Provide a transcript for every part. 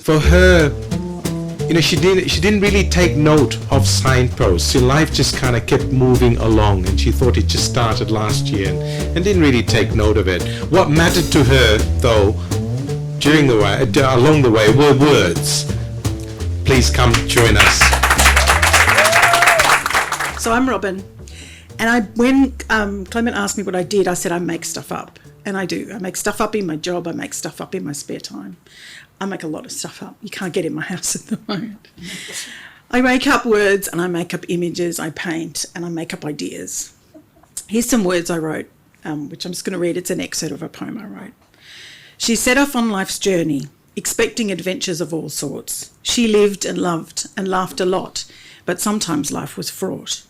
for her, she didn't really take note of signposts. So life just kind of kept moving along, and she thought it just started last year and didn't really take note of it. What mattered to her, though, along the way, were words. Please come join us. So I'm Robyn, and when Clement asked me what I did, I said I make stuff up, and I do. I make stuff up in my job. I make stuff up in my spare time. I make a lot of stuff up. You can't get in my house at the moment. I make up words and I make up images, I paint, and I make up ideas. Here's some words I wrote, which I'm just going to read. It's an excerpt of a poem I wrote. She set off on life's journey, expecting adventures of all sorts. She lived and loved and laughed a lot, but sometimes life was fraught.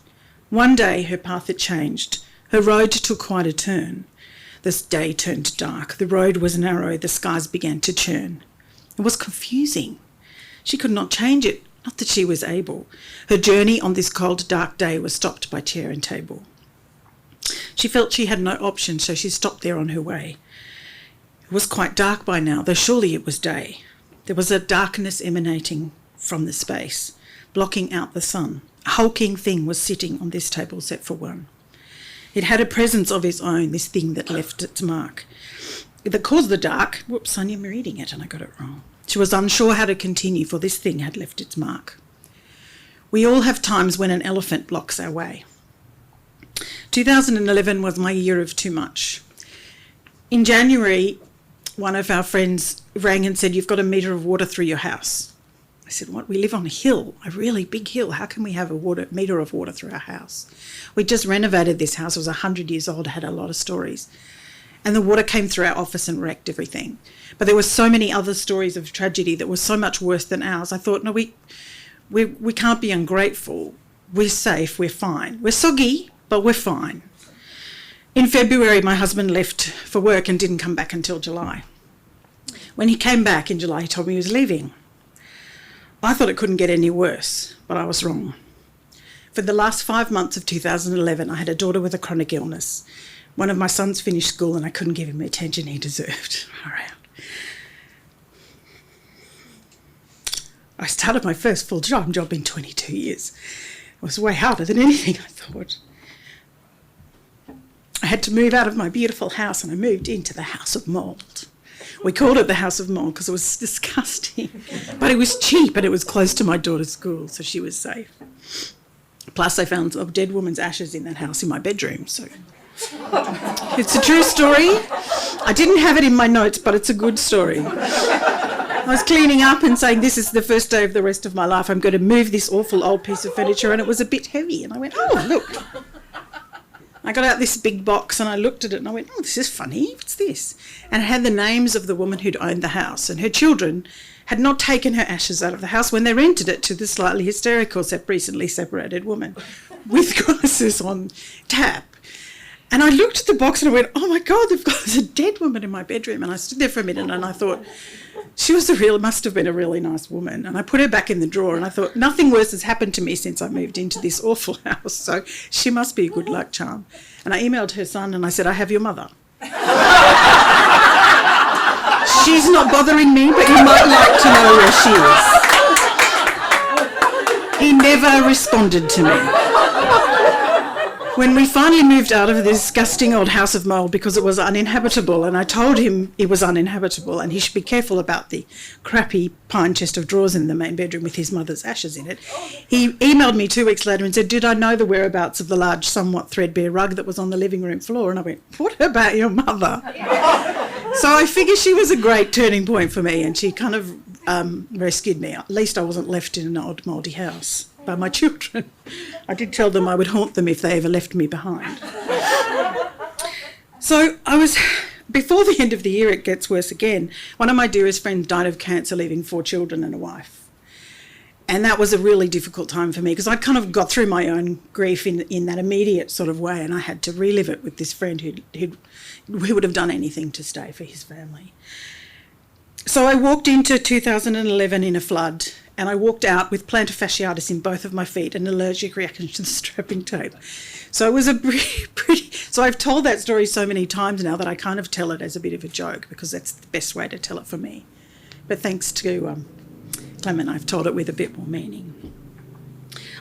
One day her path had changed. Her road took quite a turn. This day turned dark. The road was narrow. The skies began to churn. It was confusing. She could not change it, not that she was able. Her journey on this cold, dark day was stopped by chair and table. She felt she had no option, so she stopped there on her way. It was quite dark by now, though surely it was day. There was a darkness emanating from the space, blocking out the sun. A hulking thing was sitting on this table set for one. It had a presence of its own, this thing that left its mark. That caused the dark. Whoops, I'm reading it and I got it wrong. She was unsure how to continue, for this thing had left its mark. We all have times when an elephant blocks our way. 2011 was my year of too much. In January, one of our friends rang and said, "You've got a metre of water through your house." I said, "What? We live on a hill, a really big hill. How can we have a metre of water through our house?" We just renovated this house. It was 100 years old, had a lot of stories. And the water came through our office and wrecked everything. But there were so many other stories of tragedy that were so much worse than ours. I thought, no, we can't be ungrateful. We're safe, we're fine. We're soggy, but we're fine. In February, my husband left for work and didn't come back until July. When he came back in July, he told me he was leaving. I thought it couldn't get any worse, but I was wrong. For the last 5 months of 2011, I had a daughter with a chronic illness. One of my sons finished school and I couldn't give him the attention he deserved. All right. I started my first full-time job in 22 years. It was way harder than anything I thought. I had to move out of my beautiful house and I moved into the house of mould. We called it the house of mould because it was disgusting. But it was cheap and it was close to my daughter's school, so she was safe. Plus I found a dead woman's ashes in that house in my bedroom, so... It's a true story. I didn't have it in my notes, but it's a good story. I was cleaning up and saying, this is the first day of the rest of my life. I'm going to move this awful old piece of furniture, and it was a bit heavy. And I went, oh, look. I got out this big box and I looked at it and I went, oh, this is funny. What's this? And it had the names of the woman who'd owned the house, and her children had not taken her ashes out of the house when they rented it to the slightly hysterical, recently separated woman with glasses on tap. And I looked at the box and I went, oh my God, they've got a dead woman in my bedroom. And I stood there for a minute and I thought, she must have been a really nice woman. And I put her back in the drawer and I thought, nothing worse has happened to me since I moved into this awful house. So she must be a good luck charm. And I emailed her son and I said, I have your mother. She's not bothering me, but you might like to know where she is. He never responded to me. When we finally moved out of this disgusting old house of mould because it was uninhabitable, and I told him it was uninhabitable and he should be careful about the crappy pine chest of drawers in the main bedroom with his mother's ashes in it, he emailed me 2 weeks later and said, did I know the whereabouts of the large, somewhat threadbare rug that was on the living room floor? And I went, what about your mother? So I figured she was a great turning point for me, and she kind of rescued me. At least I wasn't left in an old mouldy house by my children. I did tell them I would haunt them if they ever left me behind. So before the end of the year, it gets worse again. One of my dearest friends died of cancer, leaving 4 children and a wife. And that was a really difficult time for me because I'd kind of got through my own grief in that immediate sort of way, and I had to relive it with this friend who would have done anything to stay for his family. So I walked into 2011 in a flood, and I walked out with plantar fasciitis in both of my feet and an allergic reaction to the strapping tape. So it was a pretty... So I've told that story so many times now that I kind of tell it as a bit of a joke because that's the best way to tell it for me. But thanks to Clement, I've told it with a bit more meaning.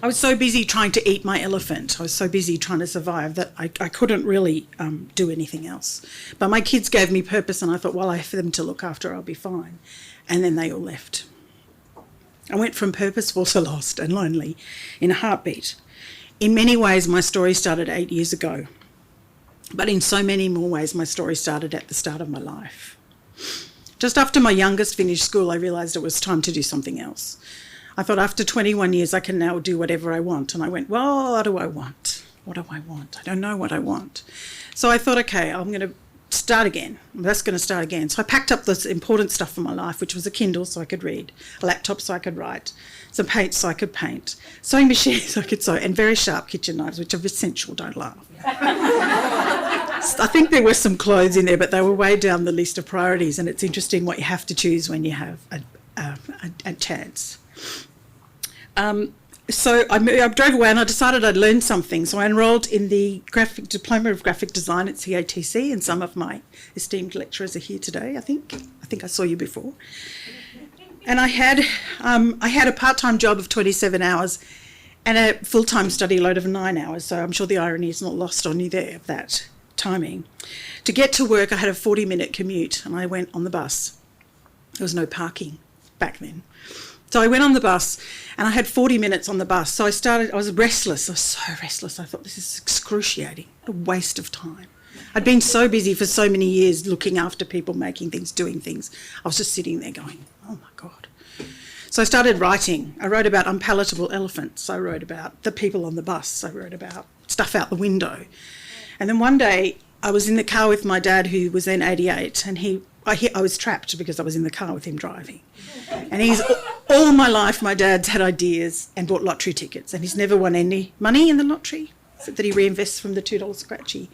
I was so busy trying to eat my elephant. I was so busy trying to survive that I couldn't really do anything else. But my kids gave me purpose, and I thought, well, I have them to look after, I'll be fine. And then they all left. I went from purposeful to lost and lonely in a heartbeat. In many ways, my story started 8 years ago. But in so many more ways, my story started at the start of my life. Just after my youngest finished school, I realised it was time to do something else. I thought after 21 years, I can now do whatever I want. And I went, well, what do I want? What do I want? I don't know what I want. So I thought, okay, I'm going to start again. That's going to start again. So I packed up this important stuff for my life, which was a Kindle so I could read, a laptop so I could write, some paint so I could paint, sewing machine so I could sew, and very sharp kitchen knives, which are essential, don't laugh. I think there were some clothes in there, but they were way down the list of priorities, and it's interesting what you have to choose when you have a chance. So I drove away and I decided I'd learn something. So I enrolled in the Diploma of Graphic Design at CATC, and some of my esteemed lecturers are here today, I think. I think I saw you before. And I had a part-time job of 27 hours and a full-time study load of 9 hours, so I'm sure the irony is not lost on you there of that timing. To get to work, I had a 40-minute commute, and I went on the bus. There was no parking back then. So I went on the bus, and I had 40 minutes on the bus. So I was restless. I was so restless. I thought, this is excruciating, a waste of time. I'd been so busy for so many years looking after people, making things, doing things. I was just sitting there going, oh, my God. So I started writing. I wrote about unpalatable elephants. I wrote about the people on the bus. I wrote about stuff out the window. And then one day I was in the car with my dad, who was then 88, and I was trapped because I was in the car with him driving. And all my life, my dad's had ideas and bought lottery tickets, and he's never won any money in the lottery, except that he reinvests from the $2 scratchy.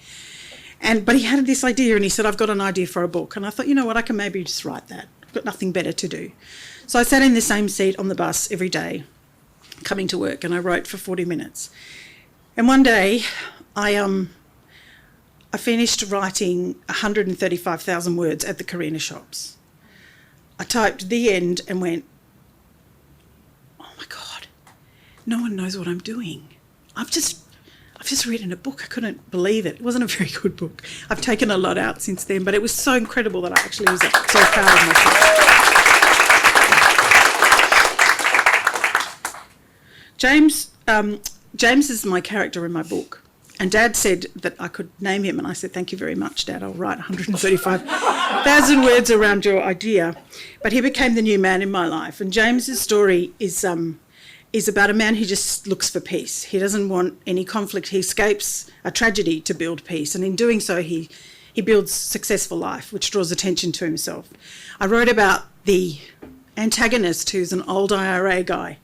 But he had this idea, and he said, I've got an idea for a book. And I thought, you know what, I can maybe just write that. I've got nothing better to do. So I sat in the same seat on the bus every day, coming to work, and I wrote for 40 minutes. And one day, I finished writing 135,000 words at the Carina shops. I typed the end and went, oh my God, no one knows what I'm doing. I've just written a book. I couldn't believe it. It wasn't a very good book. I've taken a lot out since then, but it was so incredible that I actually was so proud of myself. James is my character in my book. And Dad said that I could name him, and I said, thank you very much, Dad. I'll write 135,000 words around your idea. But he became the new man in my life. And James's story is about a man who just looks for peace. He doesn't want any conflict. He escapes a tragedy to build peace. And in doing so, he builds a successful life, which draws attention to himself. I wrote about the antagonist, who's an old IRA guy,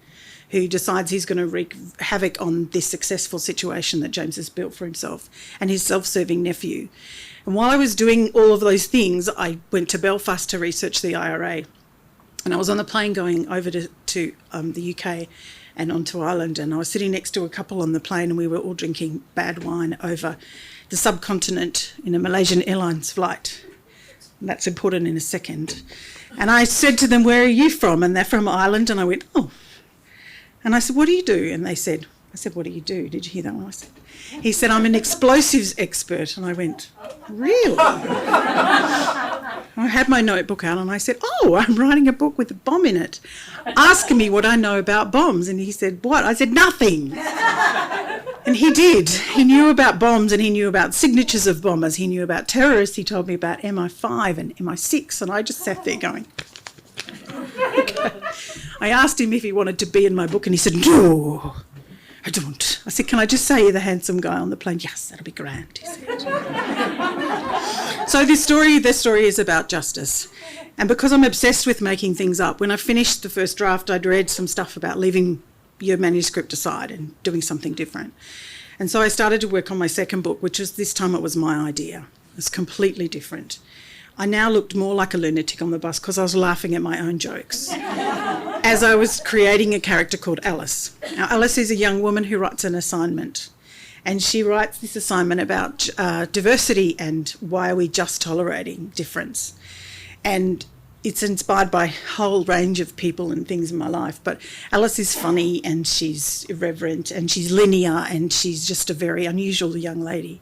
who decides he's going to wreak havoc on this successful situation that James has built for himself, and his self-serving nephew. And while I was doing all of those things, I went to Belfast to research the IRA. And I was on the plane going over to the UK and onto Ireland, and I was sitting next to a couple on the plane, and we were all drinking bad wine over the subcontinent in a Malaysian Airlines flight. And that's important in a second. And I said to them, where are you from? And they're from Ireland. And I went, oh. And I said, what do you do? And I said, what do you do? Did you hear that one? He said, I'm an explosives expert. And I went, really? I had my notebook out and I said, oh, I'm writing a book with a bomb in it. Asking me what I know about bombs. And he said, what? I said, nothing. And he did. He knew about bombs, and he knew about signatures of bombers. He knew about terrorists. He told me about MI5 and MI6. And I just sat there going, okay. I asked him if he wanted to be in my book, and he said, no, I don't. I said, can I just say you're the handsome guy on the plane? Yes, that'll be grand, he said. So this story is about justice. And because I'm obsessed with making things up, when I finished the first draft, I'd read some stuff about leaving your manuscript aside and doing something different. And so I started to work on my second book, which was, this time it was my idea. It was completely different. I now looked more like a lunatic on the bus because I was laughing at my own jokes as I was creating a character called Alice. Now, Alice is a young woman who writes an assignment, and she writes this assignment about diversity and why are we just tolerating difference. And it's inspired by a whole range of people and things in my life. But Alice is funny and she's irreverent and she's linear and she's just a very unusual young lady.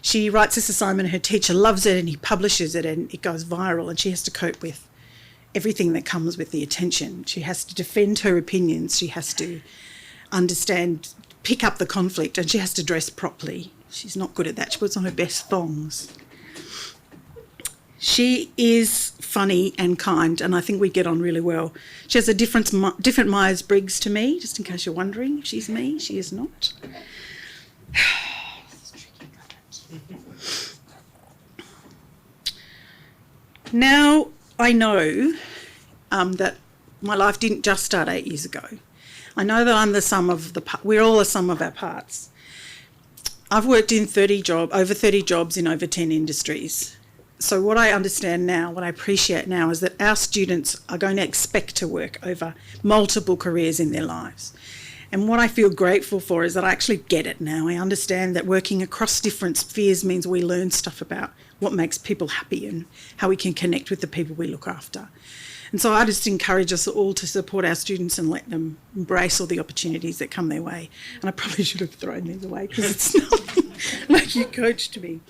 She writes this assignment, her teacher loves it and he publishes it and it goes viral, and she has to cope with everything that comes with the attention. She has to defend her opinions, she has to understand, pick up the conflict, and she has to dress properly. She's not good at that. She puts on her best thongs. She is funny and kind, and I think we get on really well. She has a different Myers-Briggs to me, just in case you're wondering if she's me. She is not. Now I know that my life didn't just start 8 years ago. I know that I'm the sum of we're all the sum of our parts. I've worked in over 30 jobs in over 10 industries. So what I understand now, what I appreciate now, is that our students are going to expect to work over multiple careers in their lives. And what I feel grateful for is that I actually get it now. I understand that working across different spheres means we learn stuff about what makes people happy and how we can connect with the people we look after. And so I just encourage us all to support our students and let them embrace all the opportunities that come their way. And I probably should have thrown these away because it's nothing like you coached me.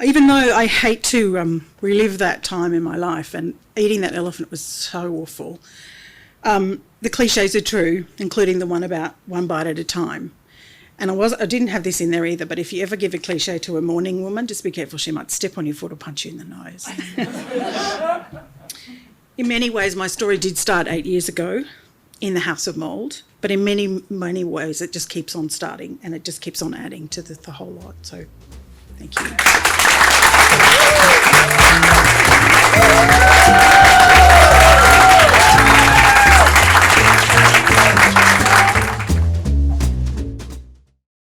Even though I hate to relive that time in my life, and eating that elephant was so awful, the cliches are true, including the one about one bite at a time. And I didn't have this in there either, but if you ever give a cliche to a morning woman, just be careful, she might step on your foot or punch you in the nose. In many ways, my story did start 8 years ago in the House of Mould, but in many, many ways it just keeps on starting and it just keeps on adding to the whole lot. So thank you.